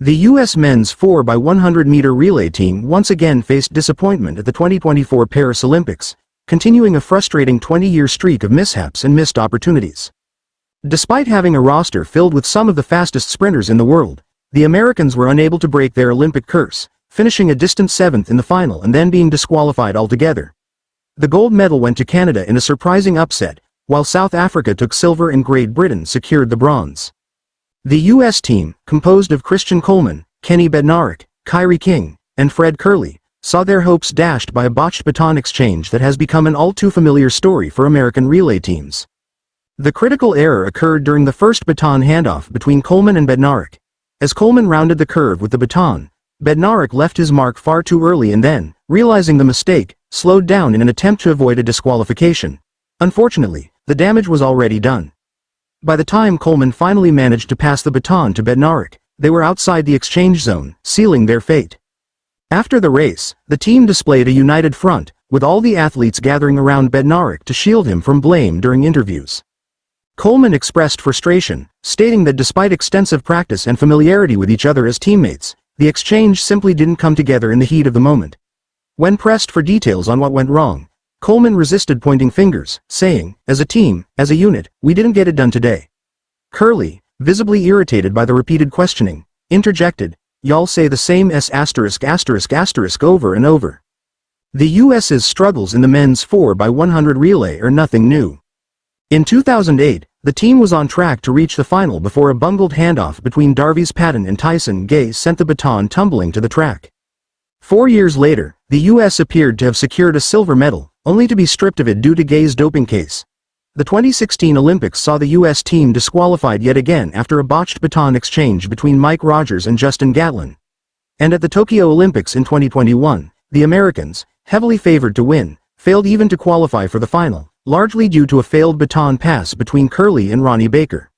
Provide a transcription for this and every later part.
The U.S. men's 4x100-meter relay team once again faced disappointment at the 2024 Paris Olympics, continuing a frustrating 20-year streak of mishaps and missed opportunities. Despite having a roster filled with some of the fastest sprinters in the world, the Americans were unable to break their Olympic curse, finishing a distant 7th in the final and then being disqualified altogether. The gold medal went to Canada in a surprising upset, while South Africa took silver and Great Britain secured the bronze. The U.S. team, composed of Christian Coleman, Bednarek, Kyree King, and Fred Kerley, saw their hopes dashed by a botched baton exchange that has become an all-too-familiar story for American relay teams. The critical error occurred during the first baton handoff between Coleman and Bednarek. As Coleman rounded the curve with the baton, Bednarek left his mark far too early and then, realizing the mistake, slowed down in an attempt to avoid a disqualification. Unfortunately, the damage was already done. By the time Coleman finally managed to pass the baton to Bednarek, they were outside the exchange zone, sealing their fate. After the race, the team displayed a united front, with all the athletes gathering around Bednarek to shield him from blame during interviews. Coleman expressed frustration, stating that despite extensive practice and familiarity with each other as teammates, the exchange simply didn't come together in the heat of the moment. When pressed for details on what went wrong, Coleman resisted pointing fingers, saying, "As a team, as a unit, we didn't get it done today." Kerley, visibly irritated by the repeated questioning, interjected, "Y'all say the same s*** over and over." The U.S.'s struggles in the men's 4x100 relay are nothing new. In 2008, the team was on track to reach the final before a bungled handoff between Darvi's Patton and Tyson Gay sent the baton tumbling to the track. 4 years later, the U.S. appeared to have secured a silver medal, only to be stripped of it due to Gay's doping case. The 2016 Olympics saw the U.S. team disqualified yet again after a botched baton exchange between Mike Rogers and Justin Gatlin. And at the Tokyo Olympics in 2021, the Americans, heavily favored to win, failed even to qualify for the final, largely due to a failed baton pass between Kerley and Ronnie Baker.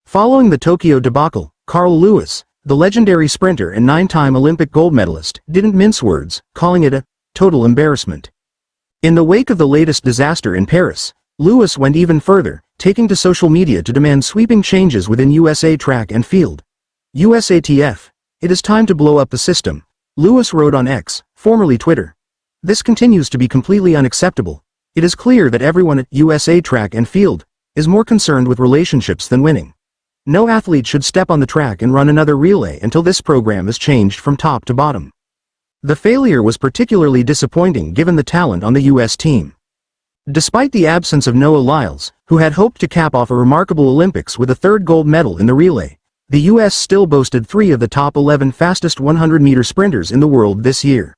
Following the Tokyo debacle, Carl Lewis, the legendary sprinter and 9-time Olympic gold medalist, didn't mince words, calling it a total embarrassment. In the wake of the latest disaster in Paris, Lewis went even further, taking to social media to demand sweeping changes within USA track and field. USATF. It is time to blow up the system, Lewis wrote on X, formerly Twitter. This continues to be completely unacceptable. It is clear that everyone at USA track and field is more concerned with relationships than winning. No athlete should step on the track and run another relay until this program is changed from top to bottom. The failure was particularly disappointing given the talent on the U.S. team. Despite the absence of Noah Lyles, who had hoped to cap off a remarkable Olympics with a third gold medal in the relay, the U.S. still boasted 3 of the top 11 fastest 100-meter sprinters in the world this year.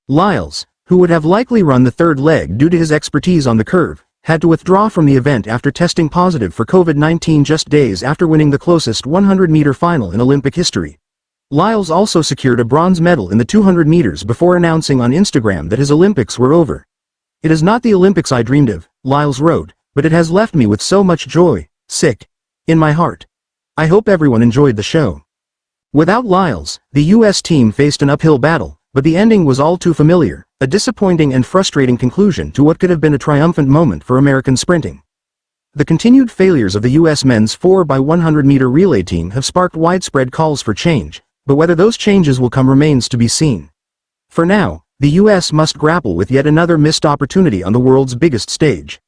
Lyles, who would have likely run the third leg due to his expertise on the curve, had to withdraw from the event after testing positive for COVID-19 just days after winning the closest 100-meter final in Olympic history. Lyles also secured a bronze medal in the 200 meters before announcing on Instagram that his Olympics were over. "It is not the Olympics I dreamed of," Lyles wrote, "but it has left me with so much joy, in my heart. I hope everyone enjoyed the show." Without Lyles, the U.S. team faced an uphill battle, but the ending was all too familiar, a disappointing and frustrating conclusion to what could have been a triumphant moment for American sprinting. The continued failures of the U.S. men's 4x100-meter relay team have sparked widespread calls for change, but whether those changes will come remains to be seen. For now, the U.S. must grapple with yet another missed opportunity on the world's biggest stage.